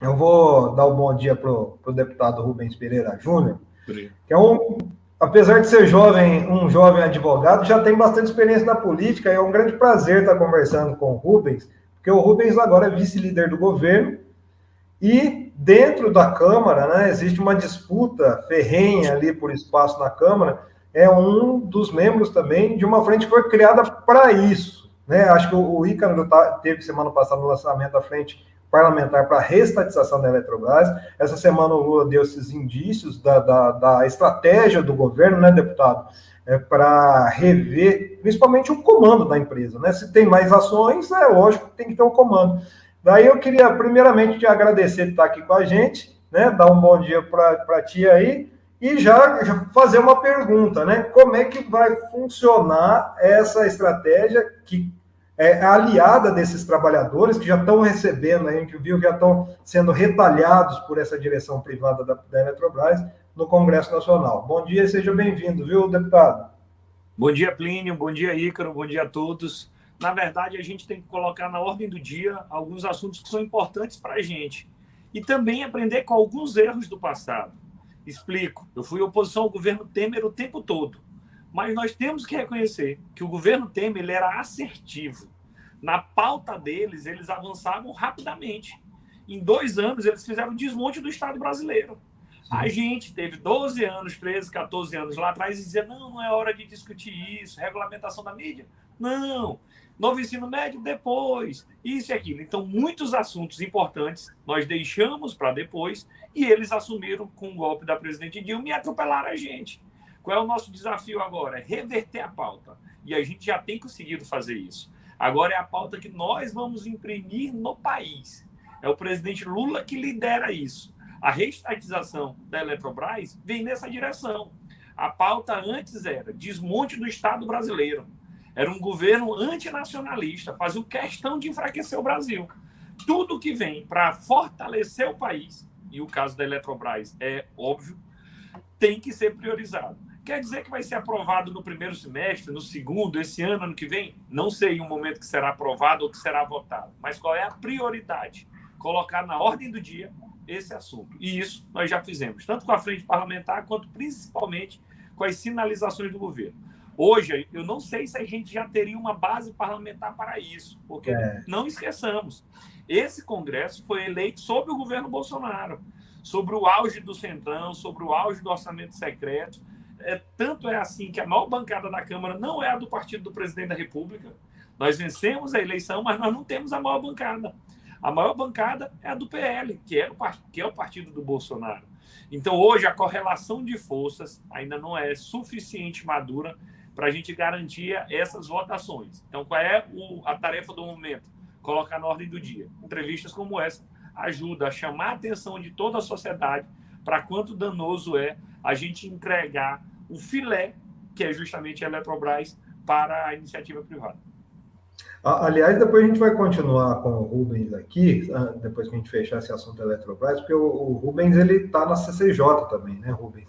Eu vou dar um bom dia para o deputado Rubens Pereira Júnior, Obrigado. que apesar de ser jovem, um jovem advogado, já tem bastante experiência na política, e é um grande prazer estar conversando com o Rubens, porque o Rubens agora é vice-líder do governo, e dentro da Câmara, né, existe uma disputa ferrenha ali por espaço na Câmara, é um dos membros também de uma frente que foi criada para isso. Né? Acho que o Ícaro teve semana passada no lançamento da frente parlamentar para a reestatização da Eletrobras. Essa semana o Lula deu esses indícios da estratégia do governo, né, deputado? Para rever, principalmente o comando da empresa. Né? Se tem mais ações, é lógico que tem que ter um comando. Daí eu queria, primeiramente, te agradecer de estar aqui com a gente, né? Dar um bom dia para ti aí e já fazer uma pergunta, né? Como é que vai funcionar essa estratégia que é aliada desses trabalhadores que já estão recebendo, a gente viu que já estão sendo retalhados por essa direção privada da Eletrobras no Congresso Nacional. Bom dia e seja bem-vindo, viu, deputado? Bom dia, Plínio. Bom dia, Ícaro. Bom dia a todos. Na verdade, a gente tem que colocar na ordem do dia alguns assuntos que são importantes para a gente e também aprender com alguns erros do passado. Explico. Eu fui oposição ao governo Temer o tempo todo, mas nós temos que reconhecer que o governo Temer ele era assertivo. Na pauta deles, eles avançavam rapidamente. Em 2 anos, eles fizeram o desmonte do Estado brasileiro. A gente teve 12 anos, 13, 14 anos lá atrás e dizia, não é hora de discutir isso, regulamentação da mídia? Não. Novo ensino médio, depois. Isso e aquilo. Então, muitos assuntos importantes nós deixamos para depois e eles assumiram com o golpe da presidente Dilma e atropelaram a gente. Qual é o nosso desafio agora? É reverter a pauta. E a gente já tem conseguido fazer isso. Agora é a pauta que nós vamos imprimir no país. É o presidente Lula que lidera isso. A reestatização da Eletrobras vem nessa direção. A pauta antes era desmonte do Estado brasileiro. Era um governo antinacionalista, fazia questão de enfraquecer o Brasil. Tudo que vem para fortalecer o país, e o caso da Eletrobras é óbvio, tem que ser priorizado. Quer dizer que vai ser aprovado no primeiro semestre, no segundo, esse ano, ano que vem? Não sei o momento que será aprovado ou que será votado. Mas qual é a prioridade? Colocar na ordem do dia esse assunto. E isso nós já fizemos, tanto com a frente parlamentar, quanto principalmente com as sinalizações do governo. Hoje, eu não sei se a gente já teria uma base parlamentar para isso, porque não esqueçamos, esse Congresso foi eleito sob o governo Bolsonaro, sobre o auge do Centrão, sobre o auge do orçamento secreto. Tanto é assim que a maior bancada da Câmara não é a do partido do presidente da República. Nós vencemos a eleição, mas nós não temos a maior bancada. A maior bancada é a do PL, que é o partido do Bolsonaro. Então, hoje, a correlação de forças ainda não é suficiente madura para a gente garantir essas votações. Então, qual é a tarefa do momento? Colocar na ordem do dia. Entrevistas como essa ajudam a chamar a atenção de toda a sociedade para quanto danoso é a gente entregar o filé, que é justamente a Eletrobras, para a iniciativa privada. Aliás, depois a gente vai continuar com o Rubens aqui, depois que a gente fechar esse assunto da Eletrobras, porque o Rubens ele está na CCJ também, né, Rubens?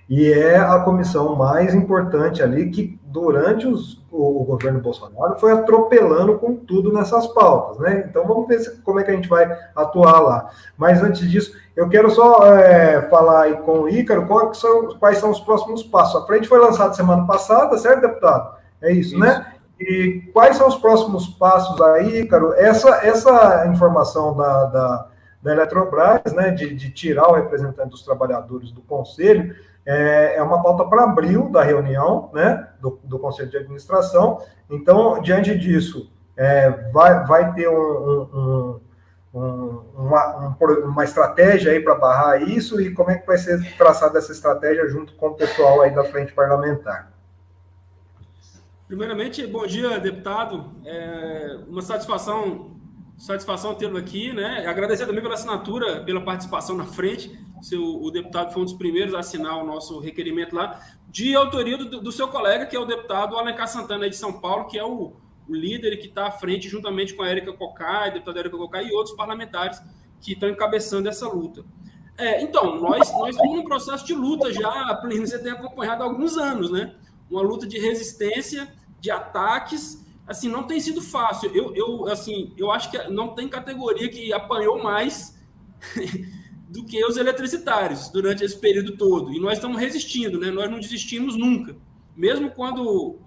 E é a comissão mais importante ali que, durante o governo Bolsonaro, foi atropelando com tudo nessas pautas, né? Então vamos ver como é que a gente vai atuar lá. Mas antes disso, eu quero só falar aí com o Ícaro quais são os próximos passos. A frente foi lançada semana passada, certo, deputado? É isso. Né? E quais são os próximos passos aí, Ícaro? Essa informação da Eletrobras, né, de tirar o representante dos trabalhadores do conselho, é uma pauta para abril da reunião, né, do Conselho de Administração. Então, diante disso, vai ter uma estratégia aí para barrar isso, e como é que vai ser traçada essa estratégia junto com o pessoal aí da frente parlamentar? Primeiramente, bom dia, deputado. Uma satisfação tê-lo aqui, né? Agradecer também pela assinatura, pela participação na frente. O deputado foi um dos primeiros a assinar o nosso requerimento lá, de autoria do seu colega, que é o deputado Alencar Santana, de São Paulo, que é o líder que está à frente, juntamente com a Érica Cocai, deputada Érica Cocai, e outros parlamentares que estão encabeçando essa luta. Então, nós estamos num processo de luta já, Plínio, você tem acompanhado há alguns anos, né? Uma luta de resistência, de ataques, assim, não tem sido fácil. Eu acho que não tem categoria que apanhou mais do que os eletricitários durante esse período todo. E nós estamos resistindo, né? Nós não desistimos nunca. Mesmo quando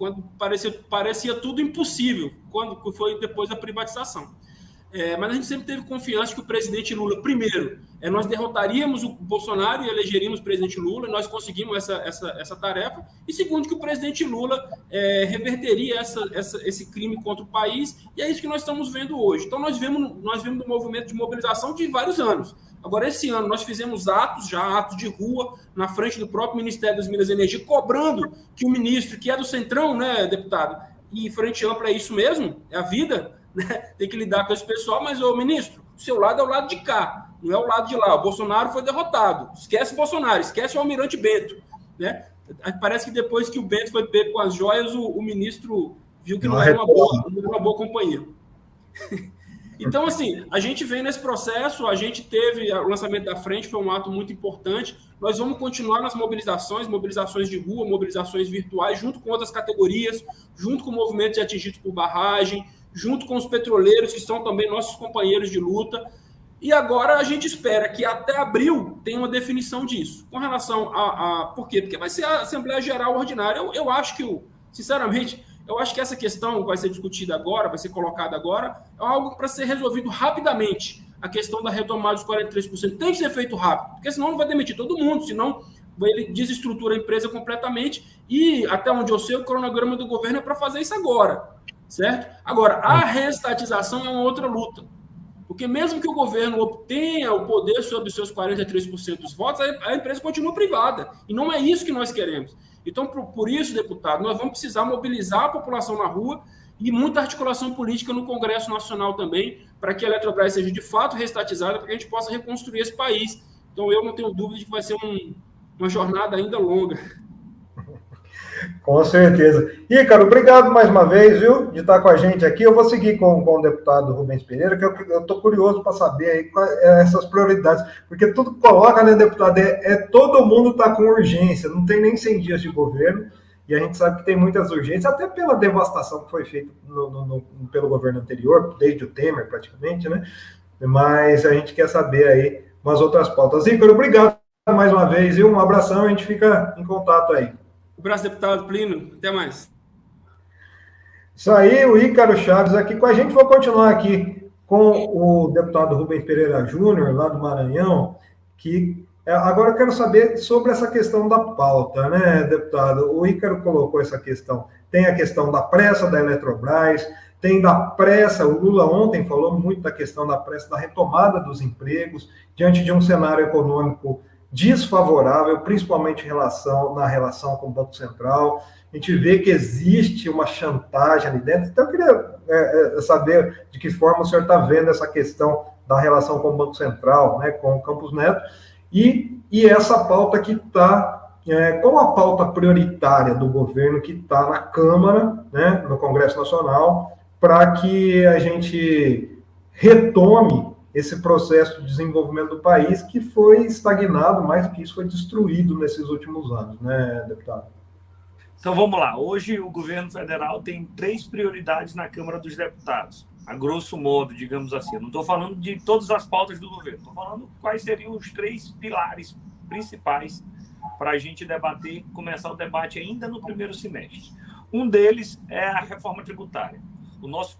parecia tudo impossível, quando foi depois da privatização. Mas a gente sempre teve confiança que o presidente Lula, primeiro, nós derrotaríamos o Bolsonaro e elegeríamos o presidente Lula, e nós conseguimos essa tarefa, e segundo, que o presidente Lula reverteria esse crime contra o país, e é isso que nós estamos vendo hoje. Então, nós vemos um movimento de mobilização de vários anos. Agora, esse ano, nós fizemos atos de rua, na frente do próprio Ministério das Minas e Energia, cobrando que o ministro, que é do Centrão, né, deputado, e Frente Ampla é isso mesmo, é a vida, né? Tem que lidar com esse pessoal, mas, ô ministro, o seu lado é o lado de cá, não é o lado de lá. O Bolsonaro foi derrotado. Esquece Bolsonaro, esquece o Almirante Bento, né? Parece que depois que o Bento foi pego com as joias, o ministro viu que não era uma boa companhia. Então, assim, a gente vem nesse processo, a gente teve o lançamento da frente, foi um ato muito importante. Nós vamos continuar nas mobilizações de rua, mobilizações virtuais, junto com outras categorias, junto com o movimento de atingidos por barragem, junto com os petroleiros, que são também nossos companheiros de luta. E agora a gente espera que até abril tenha uma definição disso. Com relação por quê? Porque vai ser a Assembleia Geral Ordinária. Eu acho que, sinceramente, eu acho que essa questão vai ser discutida agora, vai ser colocada agora, é algo para ser resolvido rapidamente. A questão da retomada dos 43% tem que ser feito rápido, porque senão não vai demitir todo mundo, senão ele desestrutura a empresa completamente e, até onde eu sei, o cronograma do governo é para fazer isso agora. Certo? Agora, a reestatização é uma outra luta. Porque mesmo que o governo obtenha o poder sobre seus 43% dos votos, a empresa continua privada. E não é isso que nós queremos. Então, por isso, deputado, nós vamos precisar mobilizar a população na rua e muita articulação política no Congresso Nacional também, para que a Eletrobras seja de fato reestatizada, para que a gente possa reconstruir esse país. Então, eu não tenho dúvida de que vai ser uma jornada ainda longa. Com certeza. Ícaro, obrigado mais uma vez, viu, de estar com a gente aqui. Eu vou seguir com o deputado Rubens Pereira, que eu estou curioso para saber aí quais essas prioridades, porque tudo que coloca, né, deputado, todo mundo está com urgência, não tem nem 100 dias de governo, e a gente sabe que tem muitas urgências, até pela devastação que foi feita pelo governo anterior, desde o Temer praticamente, né? Mas a gente quer saber aí umas outras pautas. Ícaro, obrigado mais uma vez, viu? Um abração, a gente fica em contato aí. Um abraço, deputado Plínio. Até mais. Isso aí, o Ícaro Chaves aqui com a gente. Vou continuar aqui com o deputado Rubens Pereira Júnior, lá do Maranhão, que agora eu quero saber sobre essa questão da pauta, né, deputado? O Ícaro colocou essa questão. Tem a questão da pressa da Eletrobras, tem da pressa, o Lula ontem falou muito da questão da pressa da retomada dos empregos, diante de um cenário econômico desfavorável, principalmente na relação com o Banco Central. A gente vê que existe uma chantagem ali dentro. Então, eu queria saber de que forma o senhor está vendo essa questão da relação com o Banco Central, né, com o Campos Neto, e essa pauta que está, qual a pauta prioritária do governo que está na Câmara, né, no Congresso Nacional, para que a gente retome esse processo de desenvolvimento do país que foi estagnado, mais do que isso, foi destruído nesses últimos anos, né, deputado? Então, vamos lá. Hoje, o governo federal tem 3 prioridades na Câmara dos Deputados, a grosso modo, digamos assim. Eu não estou falando de todas as pautas do governo, estou falando quais seriam os 3 pilares principais para a gente debater, começar o debate ainda no primeiro semestre. Um deles é a reforma tributária. O nosso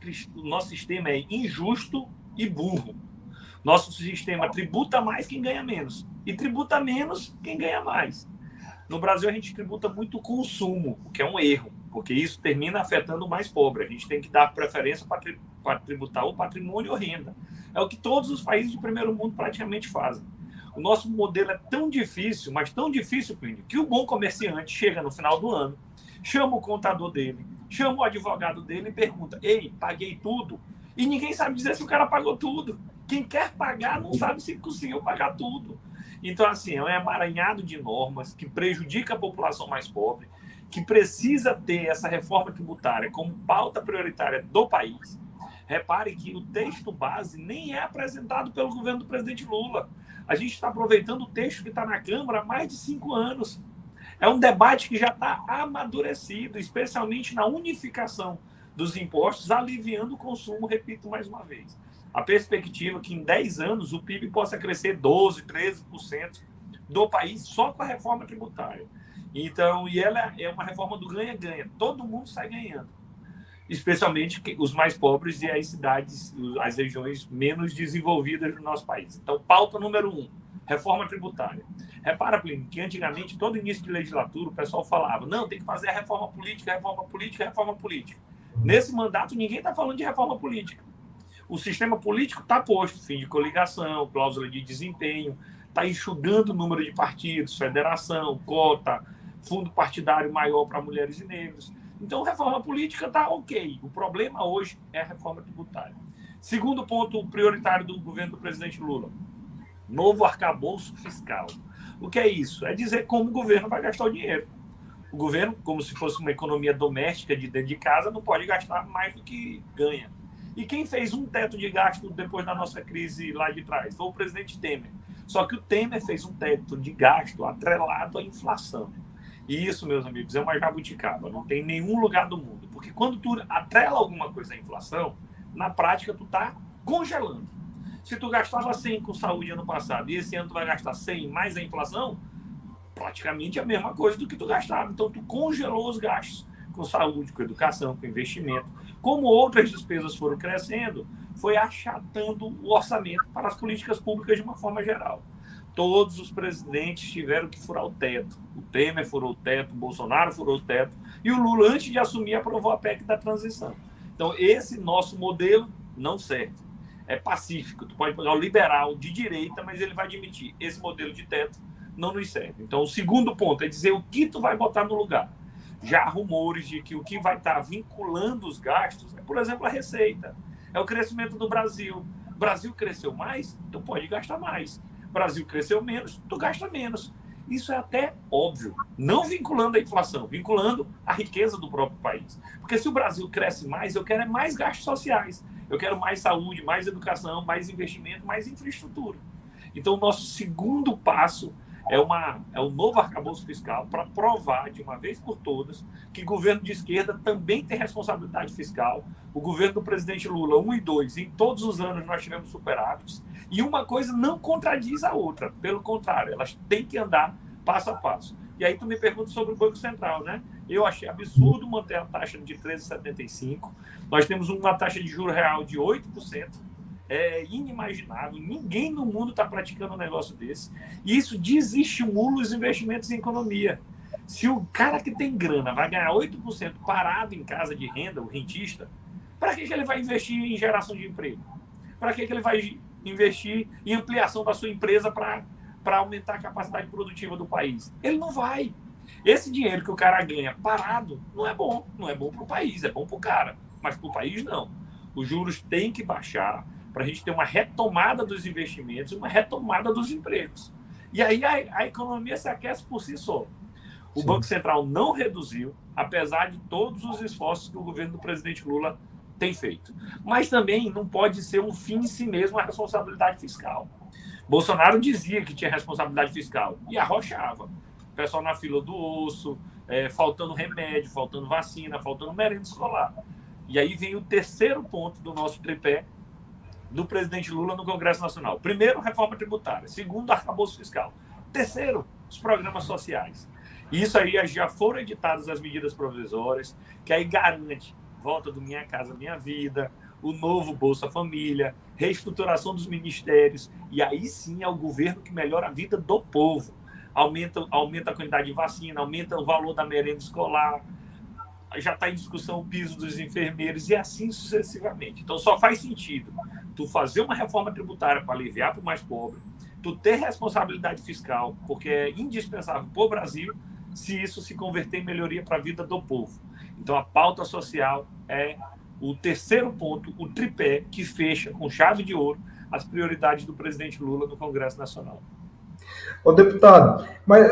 sistema é injusto e burro. Nosso sistema tributa mais quem ganha menos e tributa menos quem ganha mais. No Brasil, a gente tributa muito o consumo, o que é um erro, porque isso termina afetando o mais pobre. A gente tem que dar preferência para tributar o patrimônio ou renda. É o que todos os países de primeiro mundo praticamente fazem. O nosso modelo é tão difícil, mas tão difícil, Plínio, que o bom comerciante chega no final do ano, chama o contador dele, chama o advogado dele e pergunta: ei, paguei tudo? E ninguém sabe dizer se o cara pagou tudo. Quem quer pagar não sabe se conseguiu pagar tudo. Então, assim, é um emaranhado de normas que prejudica a população mais pobre, que precisa ter essa reforma tributária como pauta prioritária do país. Repare que o texto base nem é apresentado pelo governo do presidente Lula. A gente está aproveitando o texto que está na Câmara há mais de 5 anos. É um debate que já está amadurecido, especialmente na unificação dos impostos, aliviando o consumo, repito mais uma vez. A perspectiva é que em 10 anos o PIB possa crescer 12%, 13% do país só com a reforma tributária. Então, e ela é uma reforma do ganha-ganha. Todo mundo sai ganhando. Especialmente os mais pobres e as cidades, as regiões menos desenvolvidas do nosso país. Então, pauta número 1, reforma tributária. Repara, Plínio, que antigamente, todo início de legislatura, o pessoal falava, não, tem que fazer a reforma política, reforma política, reforma política. Nesse mandato, ninguém está falando de reforma política. O sistema político está posto, fim de coligação, cláusula de desempenho, está enxugando o número de partidos, federação, cota, fundo partidário maior para mulheres e negros. Então, reforma política está ok. O problema hoje é a reforma tributária. Segundo ponto prioritário do governo do presidente Lula, novo arcabouço fiscal. O que é isso? É dizer como o governo vai gastar o dinheiro. O governo, como se fosse uma economia doméstica de dentro de casa, não pode gastar mais do que ganha. E quem fez um teto de gasto depois da nossa crise lá de trás? Foi o presidente Temer. Só que o Temer fez um teto de gasto atrelado à inflação. E isso, meus amigos, é uma jabuticaba. Não tem nenhum lugar do mundo. Porque quando tu atrela alguma coisa à inflação, na prática tu está congelando. Se tu gastava 100 com saúde ano passado e esse ano tu vai gastar 100 mais a inflação, praticamente a mesma coisa do que tu gastava. Então tu congelou os gastos com saúde, com educação, com investimento. Como outras despesas foram crescendo, foi achatando o orçamento para as políticas públicas de uma forma geral. Todos os presidentes tiveram que furar o teto. O Temer furou o teto, o Bolsonaro furou o teto, e o Lula, antes de assumir, aprovou a PEC da transição. Então, esse nosso modelo não serve. É pacífico. Tu pode pegar o liberal de direita, mas ele vai admitir, esse modelo de teto não nos serve. Então, o segundo ponto é dizer o que tu vai botar no lugar. Já há rumores de que o que vai estar vinculando os gastos é, por exemplo, a receita. É o crescimento do Brasil. O Brasil cresceu mais, tu pode gastar mais. O Brasil cresceu menos, tu gasta menos. Isso é até óbvio. Não vinculando a inflação, vinculando a riqueza do próprio país. Porque se o Brasil cresce mais, eu quero mais gastos sociais. Eu quero mais saúde, mais educação, mais investimento, mais infraestrutura. Então, o nosso segundo passo é um novo arcabouço fiscal para provar, de uma vez por todas, que o governo de esquerda também tem responsabilidade fiscal. O governo do presidente Lula, 1 e 2, em todos os anos nós tivemos superávites, e uma coisa não contradiz a outra, pelo contrário, elas têm que andar passo a passo. E aí tu me pergunta sobre o Banco Central, né? Eu achei absurdo manter a taxa de 13,75%. Nós temos uma taxa de juros real de 8%. É inimaginável. Ninguém no mundo está praticando um negócio desse. E isso desestimula os investimentos em economia. Se o cara que tem grana vai ganhar 8% parado em casa de renda, o rentista, para que ele vai investir em geração de emprego? Para que ele vai investir em ampliação da sua empresa para aumentar a capacidade produtiva do país? Ele não vai. Esse dinheiro que o cara ganha parado não é bom. Não é bom para o país, é bom para o cara. Mas para o país, não. Os juros têm que baixar para a gente ter uma retomada dos investimentos, uma retomada dos empregos. E aí a economia se aquece por si só. O Sim. Banco Central não reduziu, apesar de todos os esforços que o governo do presidente Lula tem feito. Mas também não pode ser um fim em si mesmo a responsabilidade fiscal. Bolsonaro dizia que tinha responsabilidade fiscal e arrochava. O pessoal na fila do osso, faltando remédio, faltando vacina, faltando merenda escolar. E aí vem o terceiro ponto do nosso tripé do presidente Lula no Congresso Nacional. Primeiro, reforma tributária. Segundo, arcabouço fiscal. Terceiro, os programas sociais. E isso aí já foram editadas as medidas provisórias, que aí garante volta do Minha Casa Minha Vida, o novo Bolsa Família, reestruturação dos ministérios. E aí sim é o governo que melhora a vida do povo. Aumenta a quantidade de vacina, aumenta o valor da merenda escolar, já está em discussão o piso dos enfermeiros e assim sucessivamente. Então só faz sentido tu fazer uma reforma tributária para aliviar para o mais pobre, tu ter responsabilidade fiscal, porque é indispensável para o Brasil se isso se converter em melhoria para a vida do povo. Então a pauta social é o terceiro ponto, o tripé que fecha com chave de ouro as prioridades do presidente Lula no Congresso Nacional. Ô, deputado, mas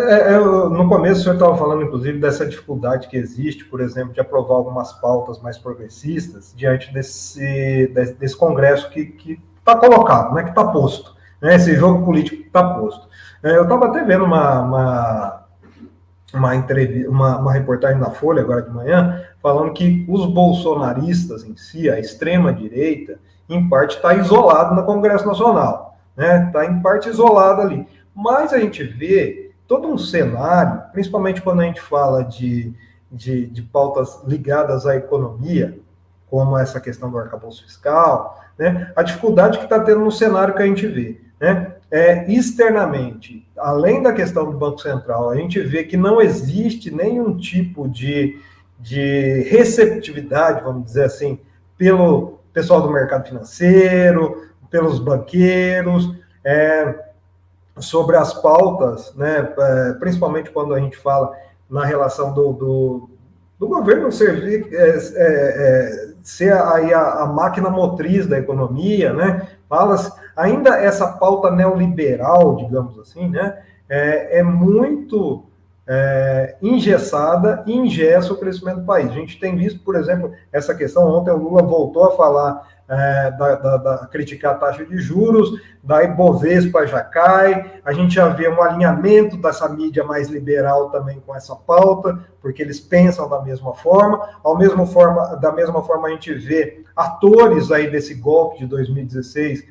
no começo o senhor estava falando, inclusive, dessa dificuldade que existe, por exemplo, de aprovar algumas pautas mais progressistas diante desse Congresso que está colocado, né, que está posto, né, esse jogo político que está posto. Eu estava até vendo uma reportagem na Folha agora de manhã, falando que os bolsonaristas em si, a extrema-direita, em parte está isolado no Congresso Nacional, né? Está em parte isolado ali. Mas a gente vê todo um cenário, principalmente quando a gente fala de pautas ligadas à economia, como essa questão do arcabouço fiscal, né? A dificuldade que está tendo no cenário que a gente vê, né? Externamente, além da questão do Banco Central, a gente vê que não existe nenhum tipo de receptividade, vamos dizer assim, pelo pessoal do mercado financeiro, pelos banqueiros, sobre as pautas, né? Principalmente quando a gente fala na relação do governo servir, ser aí a máquina motriz da economia, né? Fala-se, ainda essa pauta neoliberal, digamos assim, né? É muito engessada e ingessa o crescimento do país. A gente tem visto, por exemplo, essa questão, ontem o Lula voltou a falar, criticar a taxa de juros, da Ibovespa já cai, a gente já vê um alinhamento dessa mídia mais liberal também com essa pauta, porque eles pensam da mesma forma, da mesma forma a gente vê atores aí desse golpe de 2016,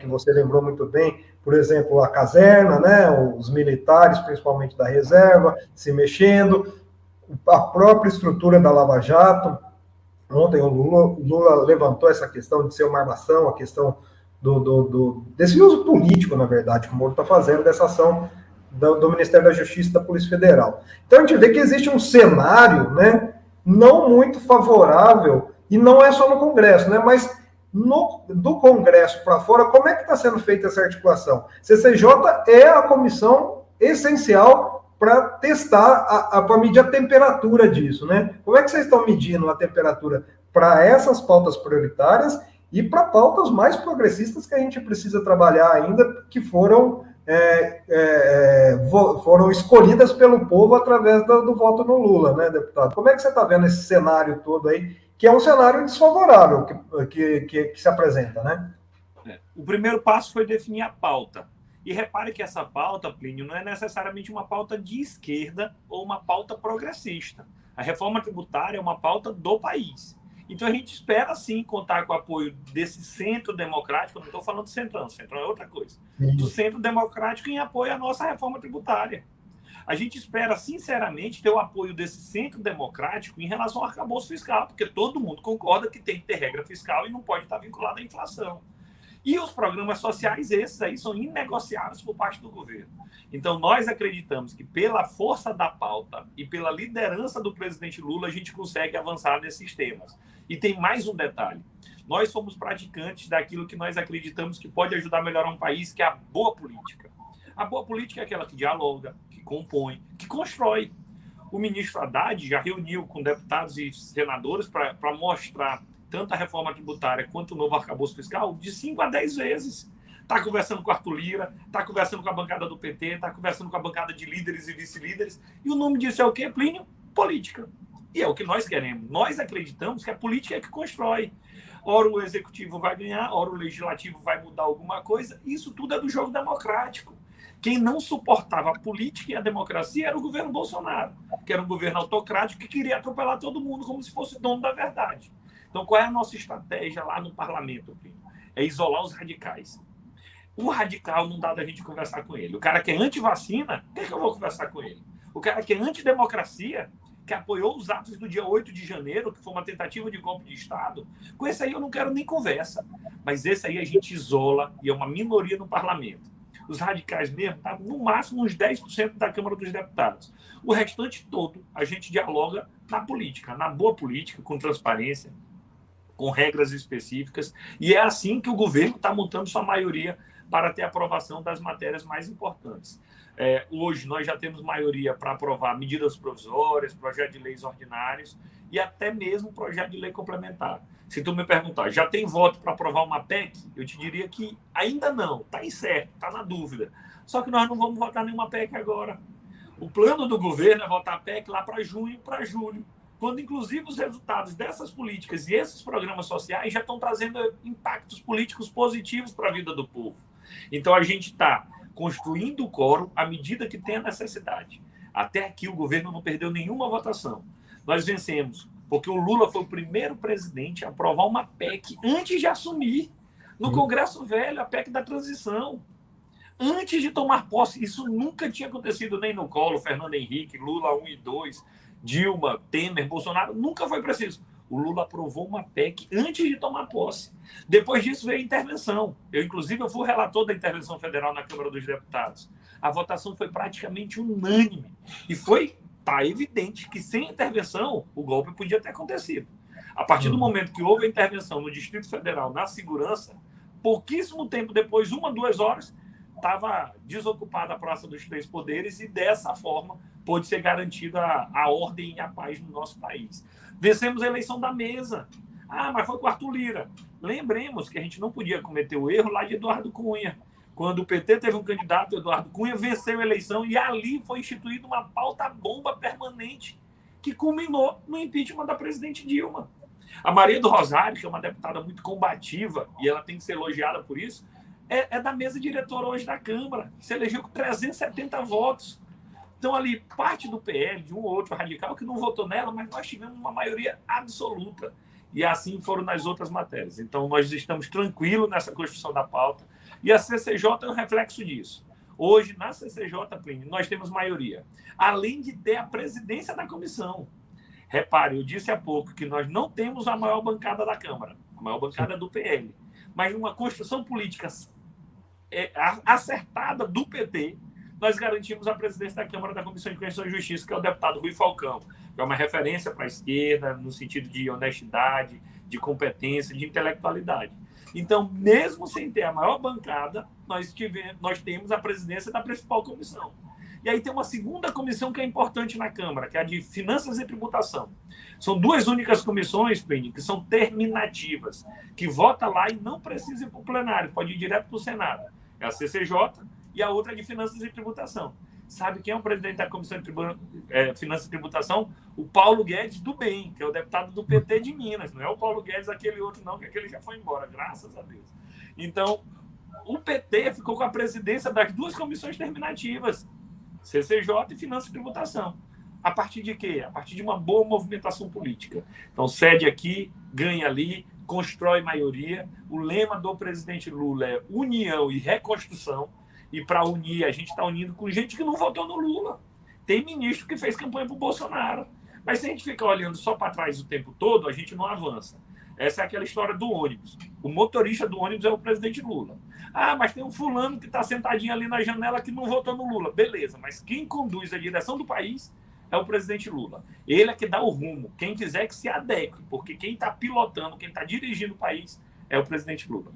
que você lembrou muito bem, por exemplo, a caserna, né, os militares, principalmente da reserva, se mexendo, a própria estrutura da Lava Jato. Ontem o Lula levantou essa questão de ser uma armação, a questão desse uso político, na verdade, que o Moro está fazendo, dessa ação do Ministério da Justiça e da Polícia Federal. Então a gente vê que existe um cenário, né, não muito favorável, e não é só no Congresso, né, mas do Congresso para fora, como é que está sendo feita essa articulação? CCJ é a comissão essencial para testar, para medir a temperatura disso, né? Como é que vocês estão medindo a temperatura para essas pautas prioritárias e para pautas mais progressistas que a gente precisa trabalhar ainda, que foram escolhidas pelo povo através do voto no Lula, né, deputado? Como é que você está vendo esse cenário todo aí, que é um cenário desfavorável que se apresenta, né? O primeiro passo foi definir a pauta. E repare que essa pauta, Plínio, não é necessariamente uma pauta de esquerda ou uma pauta progressista. A reforma tributária é uma pauta do país. Então a gente espera, sim, contar com o apoio desse centro democrático, não estou falando do centrão é outra coisa, do centro democrático em apoio à nossa reforma tributária. A gente espera, sinceramente, ter o apoio desse centro democrático em relação ao arcabouço fiscal, porque todo mundo concorda que tem que ter regra fiscal e não pode estar vinculado à inflação. E os programas sociais, esses aí, são inegociáveis por parte do governo. Então, nós acreditamos que pela força da pauta e pela liderança do presidente Lula, a gente consegue avançar nesses temas. E tem mais um detalhe. Nós somos praticantes daquilo que nós acreditamos que pode ajudar a melhorar um país, que é a boa política. A boa política é aquela que dialoga, que compõe, que constrói. O ministro Haddad já reuniu com deputados e senadores para mostrar tanto a reforma tributária quanto o novo arcabouço fiscal de 5 a 10 vezes. Está conversando com o Arthur Lira, está conversando com a bancada do PT, está conversando com a bancada de líderes e vice-líderes. E o nome disso é o quê, Plínio? Política. E é o que nós queremos. Nós acreditamos que a política é que constrói. Ora o executivo vai ganhar, ora o legislativo vai mudar alguma coisa. Isso tudo é do jogo democrático. Quem não suportava a política e a democracia era o governo Bolsonaro, que era um governo autocrático que queria atropelar todo mundo como se fosse dono da verdade. Então, qual é a nossa estratégia lá no parlamento, Plínio? É isolar os radicais. O radical não dá da gente conversar com ele. O cara que é anti-vacina, por que eu vou conversar com ele? O cara que é antidemocracia, que apoiou os atos do dia 8 de janeiro, que foi uma tentativa de golpe de Estado, com esse aí eu não quero nem conversa. Mas esse aí a gente isola e é uma minoria no parlamento. Os radicais mesmo, tá no máximo uns 10% da Câmara dos Deputados. O restante todo, a gente dialoga na política, na boa política, com transparência, com regras específicas, e é assim que o governo está montando sua maioria para ter aprovação das matérias mais importantes. Hoje nós já temos maioria para aprovar medidas provisórias, projetos de leis ordinários e até mesmo projeto de lei complementar. Se tu me perguntar, já tem voto para aprovar uma PEC? Eu te diria que ainda não, está incerto, está na dúvida. Só que nós não vamos votar nenhuma PEC agora. O plano do governo é votar a PEC lá para junho, para julho, quando inclusive os resultados dessas políticas e esses programas sociais já estão trazendo impactos políticos positivos para a vida do povo. Então a gente está construindo o quórum à medida que tem a necessidade. Até aqui o governo não perdeu nenhuma votação. Nós vencemos porque o Lula foi o primeiro presidente a aprovar uma PEC antes de assumir, no Congresso Velho, a PEC da transição. Antes de tomar posse, isso nunca tinha acontecido nem no Collor, Fernando Henrique, Lula 1 e 2, Dilma, Temer, Bolsonaro, nunca foi preciso. O Lula aprovou uma PEC antes de tomar posse. Depois disso veio a intervenção. Inclusive, eu fui relator da intervenção federal na Câmara dos Deputados. A votação foi praticamente unânime. E tá evidente que sem intervenção, o golpe podia ter acontecido. A partir do momento que houve a intervenção no Distrito Federal, na segurança, pouquíssimo tempo depois, 1, 2 horas, estava desocupada a Praça dos Três Poderes e, dessa forma, pôde ser garantida a ordem e a paz no nosso país. Vencemos a eleição da mesa. Mas foi com Arthur Lira. Lembremos que a gente não podia cometer o erro lá de Eduardo Cunha. Quando o PT teve um candidato, Eduardo Cunha, venceu a eleição e ali foi instituída uma pauta-bomba permanente que culminou no impeachment da presidente Dilma. A Maria do Rosário, que é uma deputada muito combativa e ela tem que ser elogiada por isso, é da mesa diretora hoje da Câmara. Se elegeu com 370 votos. Então, ali, parte do PL, de um ou outro radical, que não votou nela, mas nós tivemos uma maioria absoluta. E assim foram nas outras matérias. Então, nós estamos tranquilos nessa construção da pauta. E a CCJ é um reflexo disso. Hoje, na CCJ, Plínio, nós temos maioria. Além de ter a presidência da comissão. Repare, eu disse há pouco que nós não temos a maior bancada da Câmara. A maior bancada é do PL. Mas uma construção política acertada do PT, nós garantimos a presidência da Câmara da Comissão de Constituição e Justiça, que é o deputado Rui Falcão, que é uma referência para a esquerda, no sentido de honestidade, de competência, de intelectualidade. Então, mesmo sem ter a maior bancada, nós temos a presidência da principal comissão. E aí tem uma segunda comissão que é importante na Câmara, que é a de Finanças e Tributação. São 2 únicas comissões, Plínio, que são terminativas, que vota lá e não precisa ir para o plenário, pode ir direto para o Senado. É a CCJ e a outra é de Finanças e Tributação. Sabe quem é o presidente da Comissão de Finanças e Tributação? O Paulo Guedes do Bem, que é o deputado do PT de Minas. Não é o Paulo Guedes aquele outro não, que aquele já foi embora, graças a Deus. Então, o PT ficou com a presidência das 2 comissões terminativas, CCJ e Finanças e Tributação. A partir de quê? A partir de uma boa movimentação política. Então, cede aqui, ganha ali, constrói maioria. O lema do presidente Lula é união e reconstrução. E para unir, a gente está unindo com gente que não votou no Lula. Tem ministro que fez campanha para o Bolsonaro. Mas se a gente ficar olhando só para trás o tempo todo, a gente não avança. Essa é aquela história do ônibus. O motorista do ônibus é o presidente Lula. Mas tem um fulano que está sentadinho ali na janela que não votou no Lula. Beleza, mas quem conduz a direção do país é o presidente Lula. Ele é que dá o rumo. Quem quiser que se adeque, porque quem está pilotando, quem está dirigindo o país é o presidente Lula.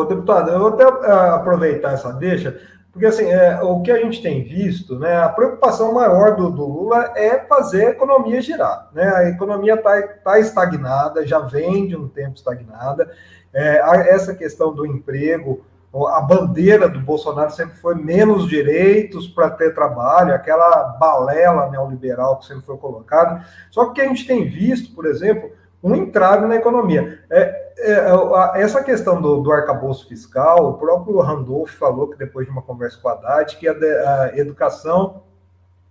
Deputado, eu vou até aproveitar essa deixa, porque assim, o que a gente tem visto, né, a preocupação maior do Lula é fazer a economia girar. Né? A economia tá estagnada, já vem de um tempo estagnada. Essa questão do emprego, a bandeira do Bolsonaro sempre foi menos direitos para ter trabalho, aquela balela neoliberal que sempre foi colocada. Só que o que a gente tem visto, por exemplo, um entrave na economia. Essa questão do arcabouço fiscal, o próprio Randolph falou que depois de uma conversa com a Haddad, que a educação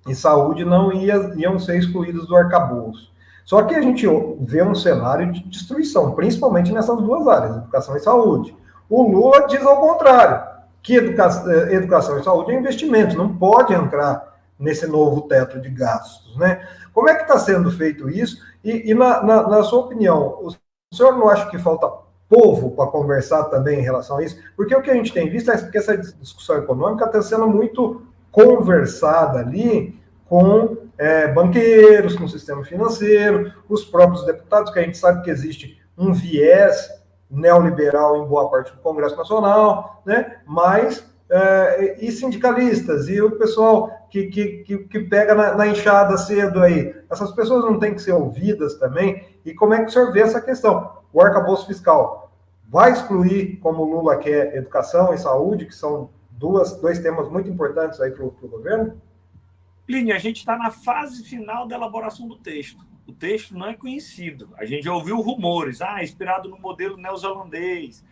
e saúde não iam ser excluídos do arcabouço. Só que a gente vê um cenário de destruição, principalmente nessas 2 áreas, educação e saúde. O Lula diz ao contrário, que educação e saúde é investimento, não pode entrar nesse novo teto de gastos. Né? Como é que está sendo feito isso? E na sua opinião, o senhor não acha que falta povo para conversar também em relação a isso? Porque o que a gente tem visto é que essa discussão econômica está sendo muito conversada ali com banqueiros, com o sistema financeiro, os próprios deputados, que a gente sabe que existe um viés neoliberal em boa parte do Congresso Nacional, né? Mas e sindicalistas, e o pessoal que pega na enxada cedo aí, essas pessoas não têm que ser ouvidas também? E como é que o senhor vê essa questão? O arcabouço fiscal vai excluir, como o Lula quer, educação e saúde, que são 2 temas muito importantes aí para o governo? Plínio, a gente está na fase final da elaboração do texto. O texto não é conhecido. A gente já ouviu rumores. Inspirado no modelo neozelandês.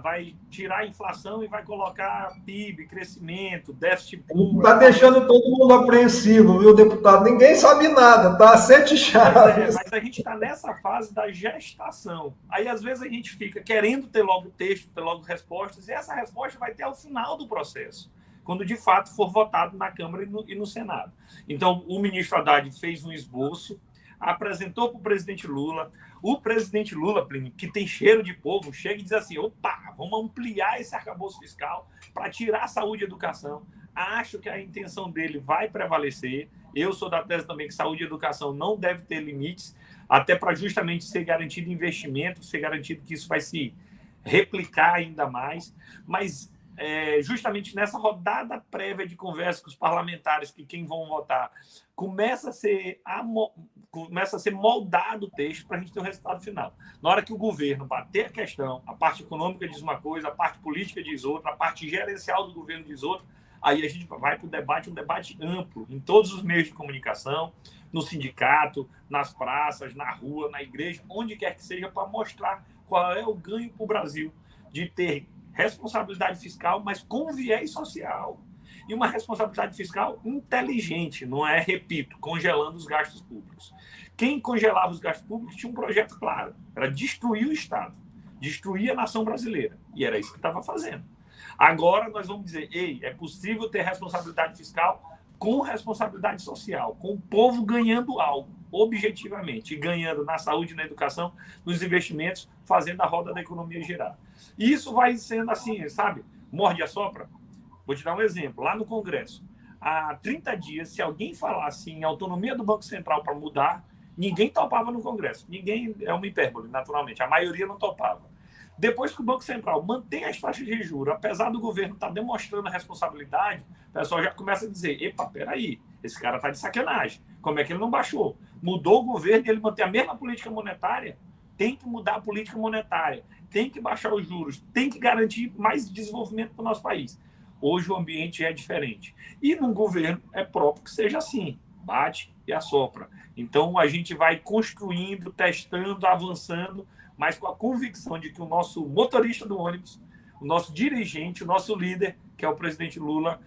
Vai tirar a inflação e vai colocar PIB, crescimento, déficit público. Está deixando todo mundo apreensivo, viu, deputado? Ninguém sabe nada, tá? Sete chaves. Mas a gente está nessa fase da gestação. Aí, às vezes, a gente fica querendo ter logo texto, ter logo respostas, e essa resposta vai ter ao final do processo, quando de fato for votado na Câmara e no Senado. Então, o ministro Haddad fez um esboço, apresentou para o presidente Lula. O presidente Lula, Plínio, que tem cheiro de povo, chega e diz assim: opa, vamos ampliar esse arcabouço fiscal para tirar a saúde e a educação. Acho que a intenção dele vai prevalecer. Eu sou da tese também que saúde e educação não deve ter limites, até para justamente ser garantido investimento, ser garantido que isso vai se replicar ainda mais. Mas justamente nessa rodada prévia de conversa com os parlamentares, que quem vão votar, começa a ser moldado o texto para a gente ter o resultado final. Na hora que o governo bater a questão, a parte econômica diz uma coisa, a parte política diz outra, a parte gerencial do governo diz outra, aí a gente vai para o debate, um debate amplo, em todos os meios de comunicação, no sindicato, nas praças, na rua, na igreja, onde quer que seja, para mostrar qual é o ganho para o Brasil de ter responsabilidade fiscal, mas com viés social. E uma responsabilidade fiscal inteligente, não é, repito, congelando os gastos públicos. Quem congelava os gastos públicos tinha um projeto claro, era destruir o Estado, destruir a nação brasileira. E era isso que estava fazendo. Agora nós vamos dizer, é possível ter responsabilidade fiscal com responsabilidade social, com o povo ganhando algo, objetivamente, e ganhando na saúde e na educação, nos investimentos, fazendo a roda da economia girar. E isso vai sendo assim, sabe? Morde e assopra. Vou te dar um exemplo. Lá no Congresso, há 30 dias, se alguém falasse em autonomia do Banco Central para mudar, ninguém topava no Congresso. Ninguém, é uma hipérbole, naturalmente. A maioria não topava. Depois que o Banco Central mantém as taxas de juros, apesar do governo estar demonstrando a responsabilidade, o pessoal já começa a dizer: epa, peraí, esse cara está de sacanagem. Como é que ele não baixou? Mudou o governo e ele mantém a mesma política monetária? Tem que mudar a política monetária, tem que baixar os juros, tem que garantir mais desenvolvimento para o nosso país. Hoje o ambiente é diferente. E num governo é próprio que seja assim, bate e assopra. Então a gente vai construindo, testando, avançando, mas com a convicção de que o nosso motorista do ônibus, o nosso dirigente, o nosso líder, que é o presidente Lula,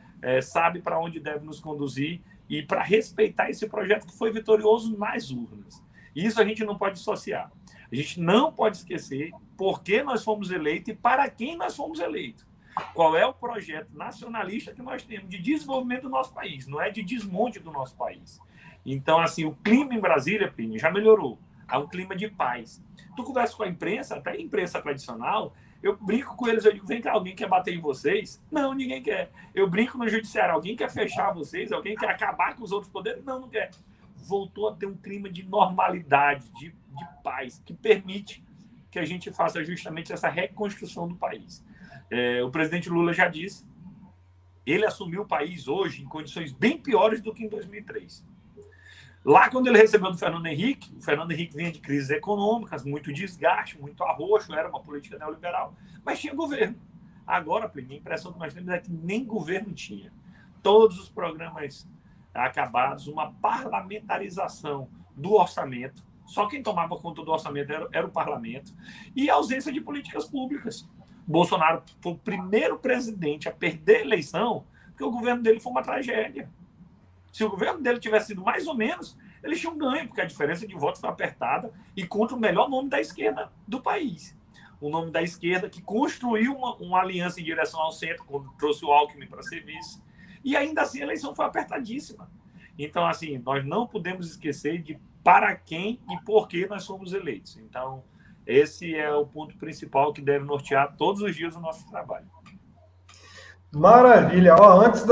sabe para onde deve nos conduzir e para respeitar esse projeto que foi vitorioso nas urnas. E isso a gente não pode dissociar. A gente não pode esquecer por que nós fomos eleitos e para quem nós fomos eleitos. Qual é o projeto nacionalista que nós temos de desenvolvimento do nosso país, não é de desmonte do nosso país. Então, assim, o clima em Brasília, Plínio, já melhorou. Há um clima de paz. Tu conversa com a imprensa, até a imprensa tradicional, eu brinco com eles, eu digo: vem cá, alguém quer bater em vocês? Não, ninguém quer. Eu brinco no judiciário: alguém quer fechar vocês? Alguém quer acabar com os outros poderes? Não, não quer. Voltou a ter um clima de normalidade, de paz, que permite que a gente faça justamente essa reconstrução do país. O presidente Lula já disse, ele assumiu o país hoje em condições bem piores do que em 2003. Lá, quando ele recebeu do Fernando Henrique, o Fernando Henrique vinha de crises econômicas, muito desgaste, muito arroxo, era uma política neoliberal, mas tinha governo. Agora, a impressão que nós temos é que nem governo tinha. Todos os programas acabados, uma parlamentarização do orçamento, só quem tomava conta do orçamento era o parlamento, e a ausência de políticas públicas. Bolsonaro foi o primeiro presidente a perder a eleição porque o governo dele foi uma tragédia. Se o governo dele tivesse sido mais ou menos, eles tinham ganho, porque a diferença de votos foi apertada e contra o melhor nome da esquerda do país. O nome da esquerda que construiu uma aliança em direção ao centro, quando trouxe o Alckmin para serviço. E ainda assim a eleição foi apertadíssima. Então, assim, nós não podemos esquecer de para quem e por que nós fomos eleitos. Então, esse é o ponto principal que deve nortear todos os dias o nosso trabalho. Maravilha. Antes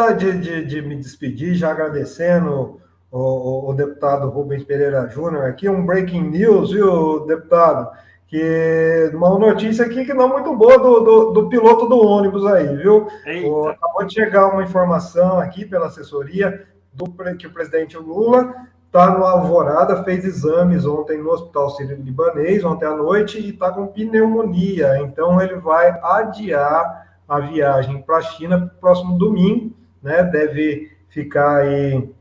de me despedir, já agradecendo o deputado Rubens Pereira Júnior aqui, um breaking news, viu, deputado? Que uma notícia aqui que não é muito boa do piloto do ônibus aí, viu? Acabou de chegar uma informação aqui pela assessoria que o presidente Lula está no Alvorada, fez exames ontem no Hospital Sírio-Libanês, ontem à noite, e está com pneumonia. Então, ele vai adiar a viagem para a China para o próximo domingo, né? Deve ficar aí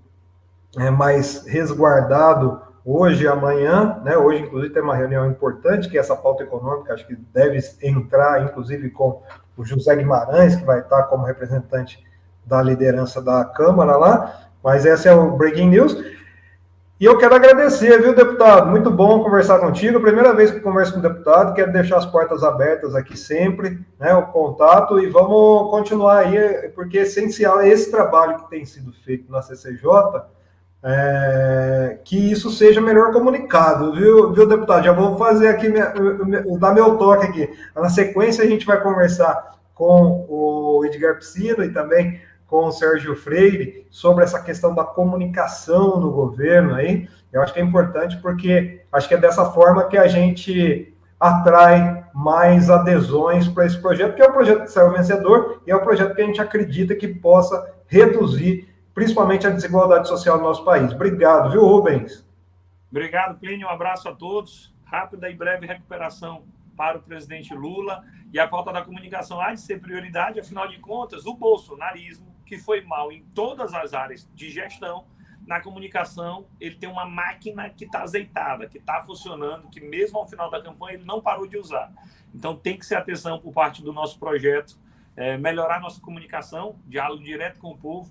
mais resguardado hoje e amanhã, né? Hoje, inclusive, tem uma reunião importante, que é essa pauta econômica, acho que deve entrar, inclusive, com o José Guimarães, que vai estar como representante da liderança da Câmara lá, mas esse é o Breaking News. E eu quero agradecer, viu, deputado? Muito bom conversar contigo. Primeira vez que eu converso com o deputado, quero deixar as portas abertas aqui sempre, né, o contato, e vamos continuar aí, porque é essencial esse trabalho que tem sido feito na CCJ, que isso seja melhor comunicado, viu, deputado? Já vou fazer aqui, dar meu toque aqui. Na sequência, a gente vai conversar com o Edgar Piscino e também com o Sérgio Freire sobre essa questão da comunicação no governo aí. Eu acho que é importante porque acho que é dessa forma que a gente atrai mais adesões para esse projeto, que é um projeto que saiu vencedor e é um projeto que a gente acredita que possa reduzir principalmente a desigualdade social no nosso país. Obrigado, viu, Rubens? Obrigado, Plínio. Um abraço a todos. Rápida e breve recuperação para o presidente Lula. E a pauta da comunicação há de ser prioridade, afinal de contas, o bolsonarismo, que foi mal em todas as áreas de gestão, na comunicação, ele tem uma máquina que está azeitada, que está funcionando, que mesmo ao final da campanha ele não parou de usar. Então tem que ser atenção por parte do nosso projeto, melhorar nossa comunicação, diálogo direto com o povo,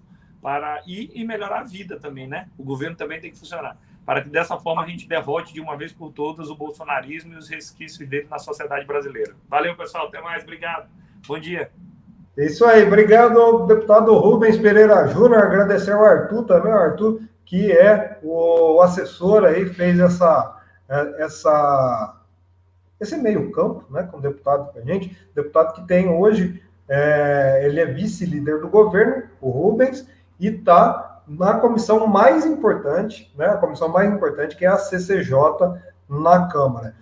e melhorar a vida também, né? O governo também tem que funcionar, para que dessa forma a gente derrote de uma vez por todas o bolsonarismo e os resquícios dele na sociedade brasileira. Valeu, pessoal. Até mais. Obrigado. Bom dia. Isso aí. Obrigado ao deputado Rubens Pereira Júnior. Agradecer ao Arthur também, o Arthur, que é o assessor aí, fez esse meio campo, né, com o deputado com a gente. Deputado que tem hoje, ele é vice-líder do governo, o Rubens, e está na comissão mais importante, né, a comissão mais importante, que é a CCJ na Câmara.